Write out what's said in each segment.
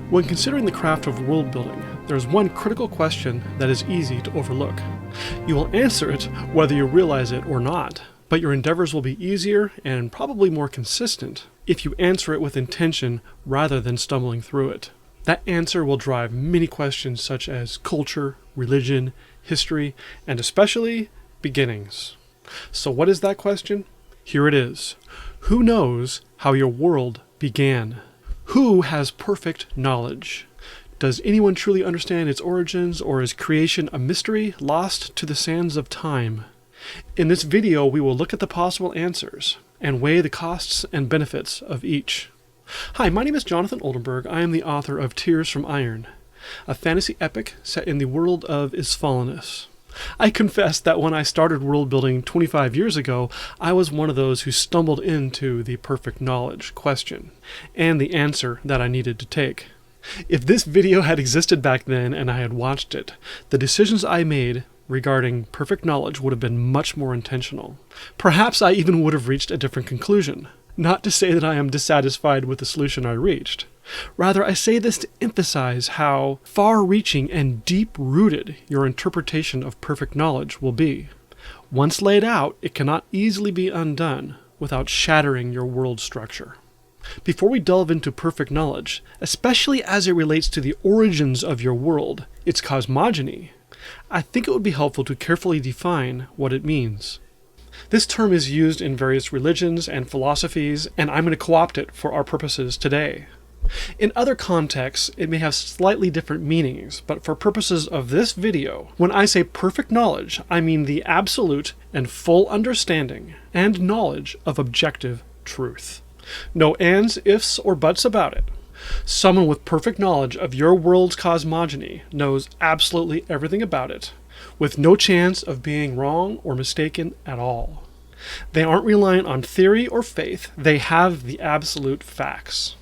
When considering the craft of world building, there is one critical question that is easy to overlook. You will answer it whether you realize it or not, but your endeavors will be easier and probably more consistent if you answer it with intention rather than stumbling through it. That answer will drive many questions such as culture, religion, history, and especially beginnings. So what is that question? Here it is. Who knows how your world began? Who has perfect knowledge? Does anyone truly understand its origins, or is creation a mystery lost to the sands of time? In this video, we will look at the possible answers and weigh the costs and benefits of each. Hi, my name is Jonathan Oldenburg. I am the author of Tears from Iron, a fantasy epic set in the world of Isfallenus. I confess that when I started world building 25 years ago, I was one of those who stumbled into the perfect knowledge question and the answer that I needed to take. If this video had existed back then and I had watched it, the decisions I made regarding perfect knowledge would have been much more intentional. Perhaps I even would have reached a different conclusion. Not to say that I am dissatisfied with the solution I reached. Rather, I say this to emphasize how far-reaching and deep-rooted your interpretation of perfect knowledge will be. Once laid out, it cannot easily be undone without shattering your world structure. Before we delve into perfect knowledge, especially as it relates to the origins of your world, its cosmogony, I think it would be helpful to carefully define what it means. This term is used in various religions and philosophies, and I'm going to co-opt it for our purposes today. In other contexts, it may have slightly different meanings, but for purposes of this video, when I say perfect knowledge, I mean the absolute and full understanding and knowledge of objective truth. No ands, ifs, or buts about it. Someone with perfect knowledge of your world's cosmogony knows absolutely everything about it, with no chance of being wrong or mistaken at all. They aren't reliant on theory or faith, they have the absolute facts.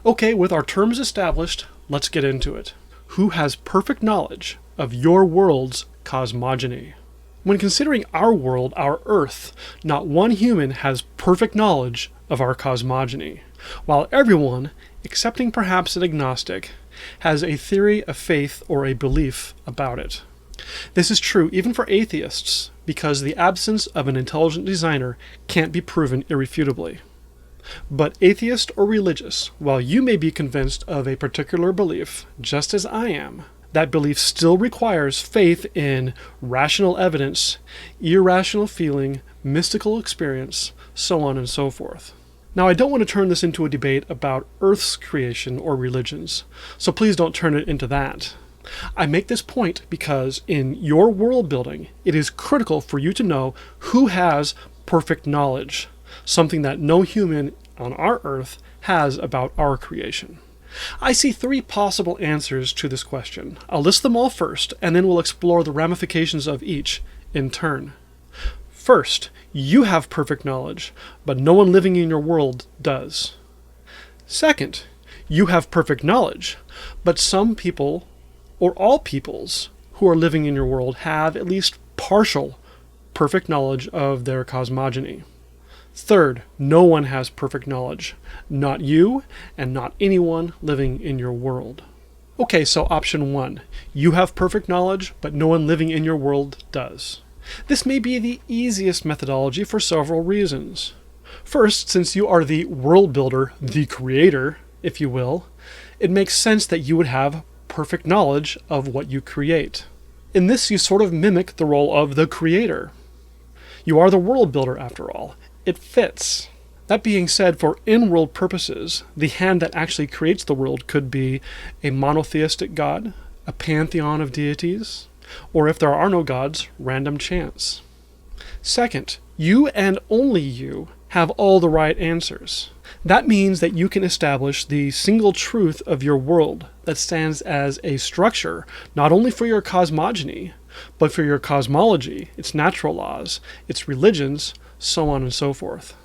Okay, with our terms established, let's get into it. Who has perfect knowledge of your world's cosmogony? When considering our world, our Earth, not one human has perfect knowledge of our cosmogony, while everyone, excepting perhaps an agnostic, has a theory, a faith, or a belief about it. This is true even for atheists, because the absence of an intelligent designer can't be proven irrefutably. But atheist or religious, while you may be convinced of a particular belief, just as I am, that belief still requires faith in rational evidence, irrational feeling, mystical experience, so on and so forth. Now, I don't want to turn this into a debate about Earth's creation or religions, so please don't turn it into that. I make this point because in your world building, it is critical for you to know who has perfect knowledge, something that no human on our Earth has about our creation. I see three possible answers to this question. I'll list them all first, and then we'll explore the ramifications of each in turn. First, you have perfect knowledge, but no one living in your world does. Second, you have perfect knowledge, but some people, or all peoples, who are living in your world have at least partial perfect knowledge of their cosmogony. Third, no one has perfect knowledge. Not you, and not anyone living in your world. Okay, so option one. You have perfect knowledge, but no one living in your world does. This may be the easiest methodology for several reasons. First, since you are the world builder, the creator, if you will, it makes sense that you would have perfect knowledge of what you create. In this, you sort of mimic the role of the creator. You are the world builder, after all. It fits. That being said, for in-world purposes, the hand that actually creates the world could be a monotheistic god, a pantheon of deities, or if there are no gods, random chance. Second, you and only you have all the right answers. That means that you can establish the single truth of your world that stands as a structure, not only for your cosmogony, but for your cosmology, its natural laws, its religions, so on and so forth.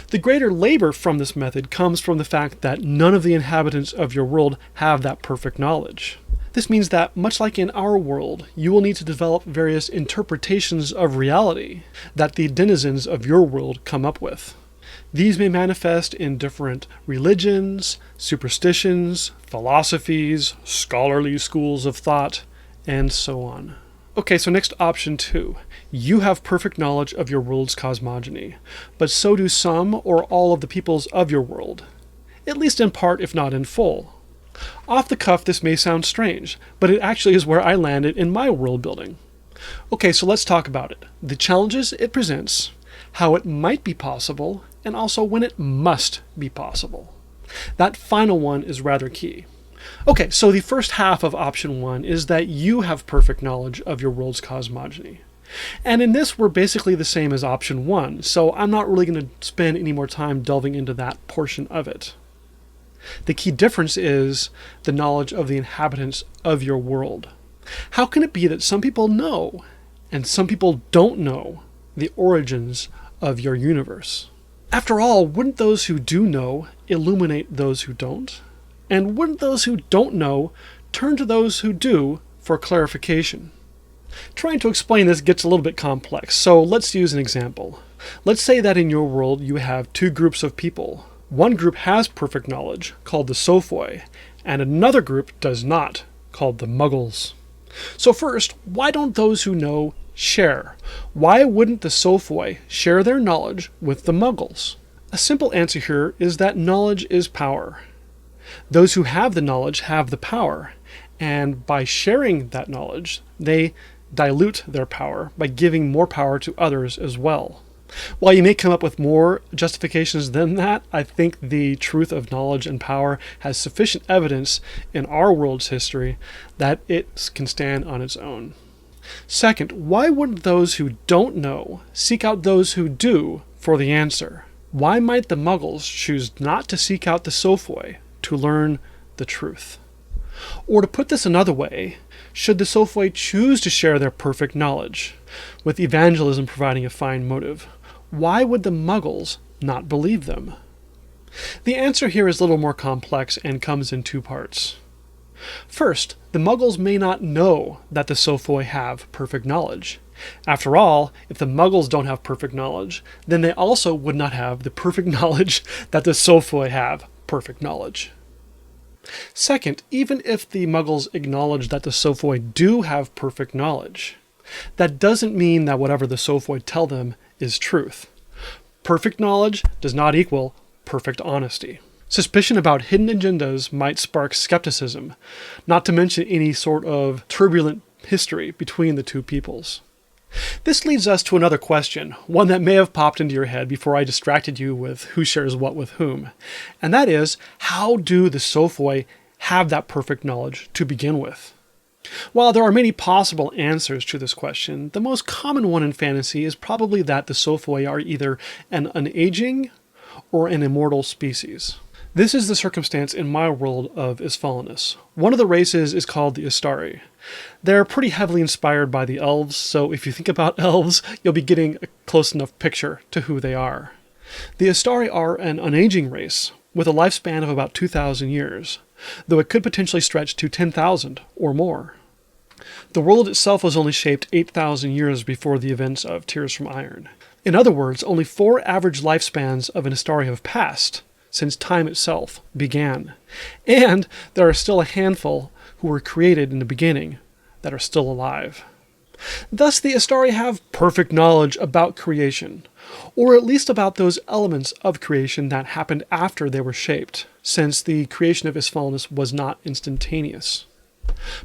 The greater labor from this method comes from the fact that none of the inhabitants of your world have that perfect knowledge. This means that, much like in our world, you will need to develop various interpretations of reality that the denizens of your world come up with. These may manifest in different religions, superstitions, philosophies, scholarly schools of thought, and so on. Okay, so next, option 2. You have perfect knowledge of your world's cosmogony, but so do some or all of the peoples of your world, at least in part if not in full. Off the cuff, this may sound strange, but it actually is where I landed in my world building. Okay, so let's talk about it. The challenges it presents, how it might be possible, and also when it must be possible. That final one is rather key. Okay, so the first half of option 1 is that you have perfect knowledge of your world's cosmogony. And in this, we're basically the same as option 1, so I'm not really going to spend any more time delving into that portion of it. The key difference is the knowledge of the inhabitants of your world. How can it be that some people know and some people don't know the origins of your universe? After all, wouldn't those who do know illuminate those who don't? And wouldn't those who don't know turn to those who do for clarification? Trying to explain this gets a little bit complex, so let's use an example. Let's say that in your world you have two groups of people. One group has perfect knowledge, called the Sophoi, and another group does not, called the Muggles. So first, why don't those who know share? Why wouldn't the Sophoi share their knowledge with the Muggles? A simple answer here is that knowledge is power. Those who have the knowledge have the power, and by sharing that knowledge, they dilute their power by giving more power to others as well. While you may come up with more justifications than that, I think the truth of knowledge and power has sufficient evidence in our world's history that it can stand on its own. Second, why wouldn't those who don't know seek out those who do for the answer? Why might the Muggles choose not to seek out the Sophoi to learn the truth? Or to put this another way, should the Sophoi choose to share their perfect knowledge, with evangelism providing a fine motive, why would the Muggles not believe them? The answer here is a little more complex and comes in two parts. First, the Muggles may not know that the Sophoi have perfect knowledge. After all, if the Muggles don't have perfect knowledge, then they also would not have the perfect knowledge that the Sophoi have perfect knowledge. Second, even if the Muggles acknowledge that the Sophoi do have perfect knowledge, that doesn't mean that whatever the Sophoi tell them is truth. Perfect knowledge does not equal perfect honesty. Suspicion about hidden agendas might spark skepticism, not to mention any sort of turbulent history between the two peoples. This leads us to another question, one that may have popped into your head before I distracted you with who shares what with whom. And that is, how do the Sophoi have that perfect knowledge to begin with? While there are many possible answers to this question, the most common one in fantasy is probably that the Sophoi are either an unaging or an immortal species. This is the circumstance in my world of Isfallenus. One of the races is called the Istari. They're pretty heavily inspired by the elves, so if you think about elves, you'll be getting a close enough picture to who they are. The Istari are an unaging race, with a lifespan of about 2,000 years, though it could potentially stretch to 10,000 or more. The world itself was only shaped 8,000 years before the events of Tears from Iron. In other words, only 4 average lifespans of an Istari have passed since time itself began. And there are still a handful who were created in the beginning that are still alive. Thus, the Istari have perfect knowledge about creation, or at least about those elements of creation that happened after they were shaped, since the creation of Isfallenus was not instantaneous.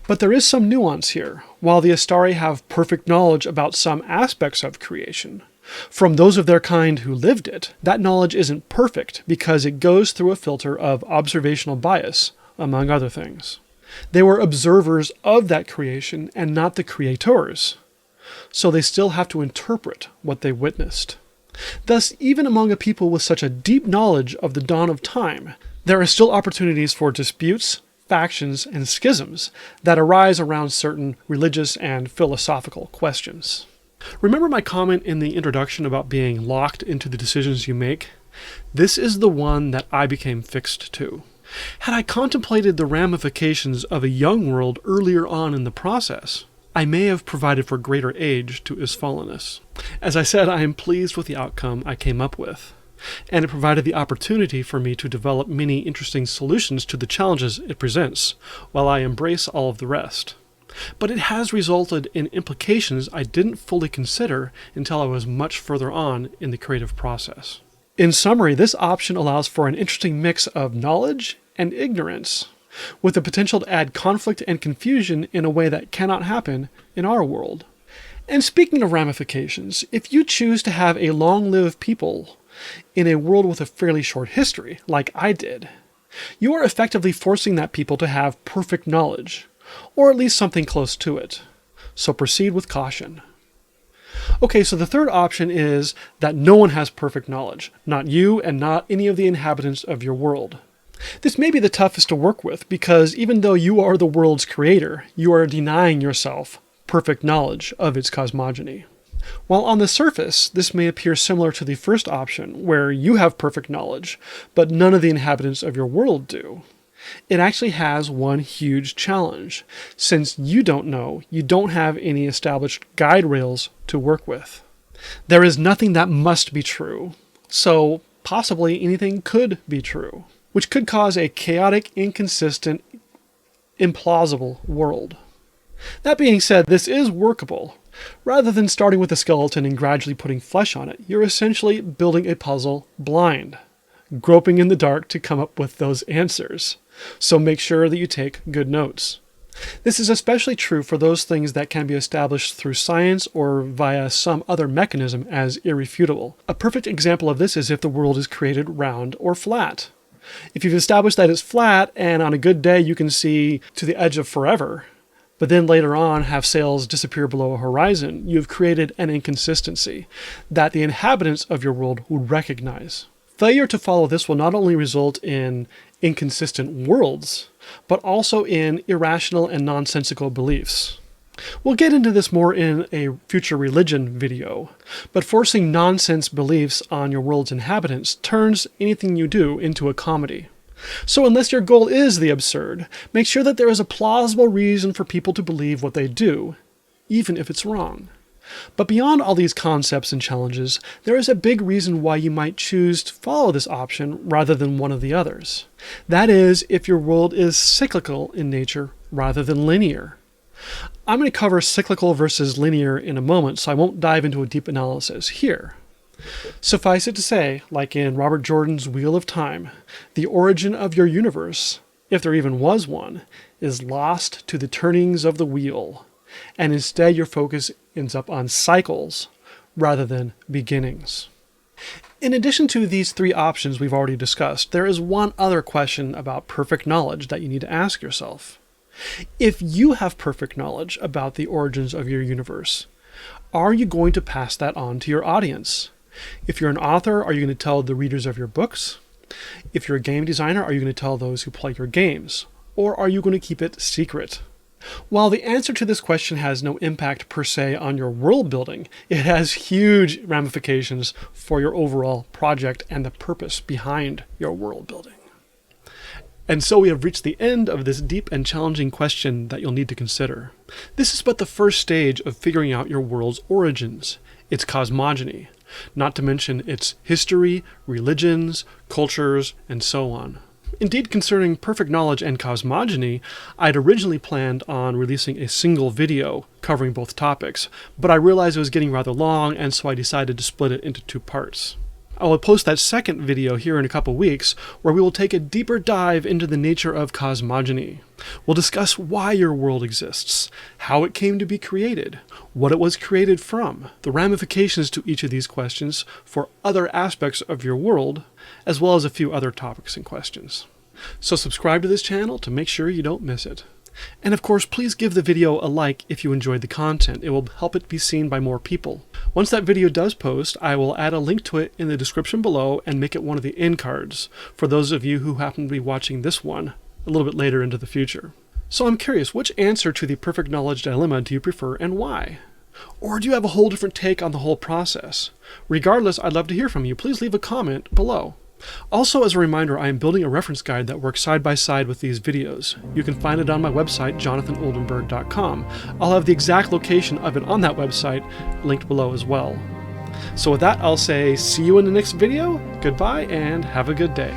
But there is some nuance here. While the Istari have perfect knowledge about some aspects of creation, from those of their kind who lived it, that knowledge isn't perfect because it goes through a filter of observational bias, among other things. They were observers of that creation and not the creators, so they still have to interpret what they witnessed. Thus, even among a people with such a deep knowledge of the dawn of time, there are still opportunities for disputes, factions, and schisms that arise around certain religious and philosophical questions. Remember my comment in the introduction about being locked into the decisions you make? This is the one that I became fixed to. Had I contemplated the ramifications of a young world earlier on in the process, I may have provided for greater age to Isfallenus. As I said, I am pleased with the outcome I came up with. and it provided the opportunity for me to develop many interesting solutions to the challenges it presents, while I embrace all of the rest. But it has resulted in implications I didn't fully consider until I was much further on in the creative process. In summary, this option allows for an interesting mix of knowledge and ignorance, with the potential to add conflict and confusion in a way that cannot happen in our world. And speaking of ramifications, if you choose to have a long-lived people in a world with a fairly short history, like I did, you are effectively forcing that people to have perfect knowledge, or at least something close to it. So proceed with caution. Okay, so the third option is that no one has perfect knowledge, not you and not any of the inhabitants of your world. This may be the toughest to work with because even though you are the world's creator, you are denying yourself perfect knowledge of its cosmogony. While on the surface, this may appear similar to the first option, where you have perfect knowledge, but none of the inhabitants of your world do. It actually has one huge challenge. Since you don't know, you don't have any established guide rails to work with. There is nothing that must be true, so possibly anything could be true, which could cause a chaotic, inconsistent, implausible world. That being said, this is workable. Rather than starting with a skeleton and gradually putting flesh on it, you're essentially building a puzzle blind, groping in the dark to come up with those answers. So make sure that you take good notes. This is especially true for those things that can be established through science or via some other mechanism as irrefutable. A perfect example of this is if the world is created round or flat. If you've established that it's flat and on a good day you can see to the edge of forever, but then later on have sails disappear below a horizon, you've created an inconsistency that the inhabitants of your world would recognize. Failure to follow this will not only result in inconsistent worlds, but also in irrational and nonsensical beliefs. We'll get into this more in a future religion video, but forcing nonsense beliefs on your world's inhabitants turns anything you do into a comedy. So unless your goal is the absurd, make sure that there is a plausible reason for people to believe what they do, even if it's wrong. But beyond all these concepts and challenges, there is a big reason why you might choose to follow this option rather than one of the others. That is, if your world is cyclical in nature rather than linear. I'm going to cover cyclical versus linear in a moment, so I won't dive into a deep analysis here. Suffice it to say, like in Robert Jordan's Wheel of Time, the origin of your universe, if there even was one, is lost to the turnings of the wheel, and instead your focus ends up on cycles rather than beginnings. In addition to these three options we've already discussed, there is one other question about perfect knowledge that you need to ask yourself. If you have perfect knowledge about the origins of your universe, are you going to pass that on to your audience? If you're an author, are you going to tell the readers of your books? If you're a game designer, are you going to tell those who play your games? Or are you going to keep it secret? While the answer to this question has no impact per se on your world building, it has huge ramifications for your overall project and the purpose behind your world building. And so we have reached the end of this deep and challenging question that you'll need to consider. This is but the first stage of figuring out your world's origins, its cosmogony, not to mention its history, religions, cultures, and so on. Indeed, concerning perfect knowledge and cosmogony, I'd originally planned on releasing a single video covering both topics, but I realized it was getting rather long, and so I decided to split it into two parts. I will post that second video here in a couple weeks, where we will take a deeper dive into the nature of cosmogony. We'll discuss why your world exists, how it came to be created, what it was created from, the ramifications to each of these questions for other aspects of your world, as well as a few other topics and questions. So subscribe to this channel to make sure you don't miss it. And of course, please give the video a like if you enjoyed the content. It will help it be seen by more people. Once that video does post, I will add a link to it in the description below and make it one of the end cards for those of you who happen to be watching this one a little bit later into the future. So I'm curious, which answer to the perfect knowledge dilemma do you prefer and why? Or do you have a whole different take on the whole process? Regardless, I'd love to hear from you. Please leave a comment below. Also, as a reminder, I am building a reference guide that works side by side with these videos. You can find it on my website, jonathanoldenburg.com. I'll have the exact location of it on that website linked below as well. So with that, I'll say see you in the next video, goodbye, and have a good day.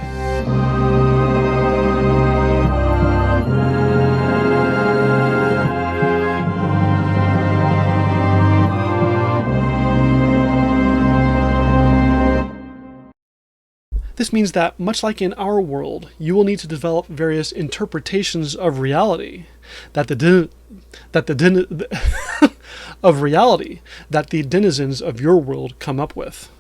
This means that, much like in our world, you will need to develop various interpretations of reality that the denizens of your world come up with.